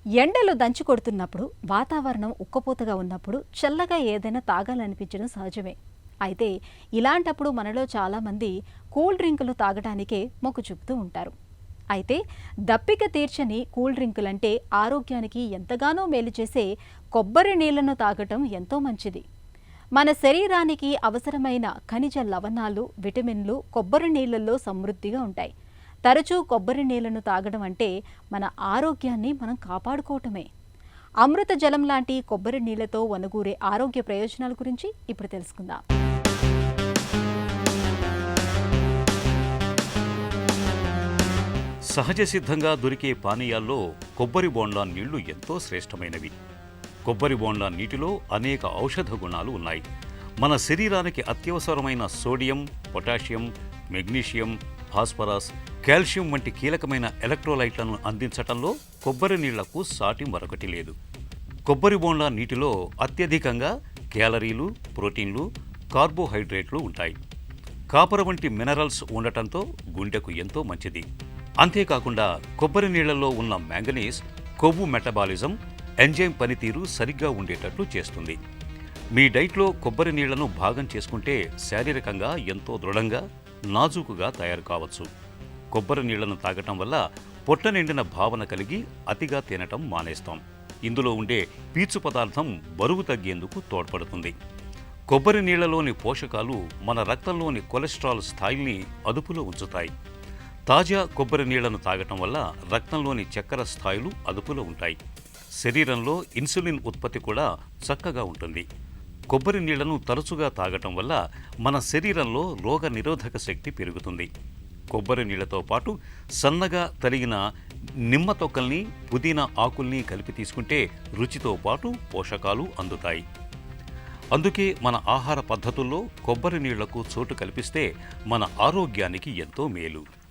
ఎండలు దంచి కొడుతున్నప్పుడు, వాతావరణం ఉక్కపోతగా ఉన్నప్పుడు చల్లగా ఏదైనా తాగాలనిపించడం సహజమే. అయితే ఇలాంటప్పుడు మనలో చాలామంది కూల్ డ్రింకులు తాగడానికే మొగ్గు చూపుతూ ఉంటారు. అయితే దప్పిక తీర్చని కూల్ డ్రింకులంటే ఆరోగ్యానికి ఎంతగానో మేలు చేసే కొబ్బరి నీళ్లను తాగటం ఎంతో మంచిది. మన శరీరానికి అవసరమైన ఖనిజ లవణాలు, విటమిన్లు కొబ్బరి నీళ్లలో సమృద్ధిగా ఉంటాయి. తరచూ కొబ్బరి నీళ్లను తాగడం అంటే మన ఆరోగ్యాన్ని మనం కాపాడుకోవటమే. అమృత జలం లాంటి కొబ్బరి నీళ్లతో వనగూరే ఆరోగ్య ప్రయోజనాల గురించి ఇప్పుడు తెలుసుకుందాం. సహజ సిద్ధంగా దొరికే పానీయాల్లో కొబ్బరి బోండా నీళ్లు ఎంతో శ్రేష్టమైనవి. కొబ్బరి బోండా నీటిలో అనేక ఔషధ గుణాలు ఉన్నాయి. మన శరీరానికి అత్యవసరమైన sodium, potassium, magnesium, phosphorus, calcium వంటి కీలకమైన ఎలక్ట్రోలైట్లను అందించటంలో కొబ్బరి నీళ్లకు సాటి మరొకటి లేదు. కొబ్బరి బోండా నీటిలో అత్యధికంగా క్యాలరీలు, ప్రోటీన్లు, కార్బోహైడ్రేట్లు ఉంటాయి. కాపర్ వంటి మినరల్స్ ఉండటంతో గుండెకు ఎంతో మంచిది. అంతేకాకుండా కొబ్బరి నీళ్లలో ఉన్న మ్యాంగనీస్ కొవ్వు మెటబాలిజం, ఎంజైమ్ పనితీరు సరిగ్గా ఉండేటట్లు చేస్తుంది. మీ డైట్లో కొబ్బరి నీళ్లను భాగం చేసుకుంటే శారీరకంగా ఎంతో దృఢంగా, నాజూకుగా తయారు కావచ్చు. కొబ్బరి నీళ్లను తాగటం వల్ల పొట్ట నిండిన భావన కలిగి అతిగా తినటం మానేస్తాం. ఇందులో ఉండే పీచు పదార్థం బరువు తగ్గేందుకు తోడ్పడుతుంది. కొబ్బరి నీళ్లలోని పోషకాలు మన రక్తంలోని కొలెస్ట్రాల్ స్థాయిల్ని అదుపులో ఉంచుతాయి. తాజా కొబ్బరి నీళ్లను తాగటం వల్ల రక్తంలోని చక్కెర స్థాయిలు అదుపులో ఉంటాయి. శరీరంలో ఇన్సులిన్ ఉత్పత్తి కూడా చక్కగా ఉంటుంది. కొబ్బరి నీళ్లను తరచుగా తాగటం వల్ల మన శరీరంలో రోగ నిరోధక శక్తి పెరుగుతుంది. కొబ్బరి నీళ్లతో పాటు సన్నగా తరిగిన నిమ్మ తొక్కల్ని, పుదీనా ఆకుల్ని కలిపి తీసుకుంటే రుచితో పాటు పోషకాలు అందుతాయి. అందుకే మన ఆహార పద్ధతుల్లో కొబ్బరి నీళ్లకు చోటు కల్పిస్తే మన ఆరోగ్యానికి ఎంతో మేలు.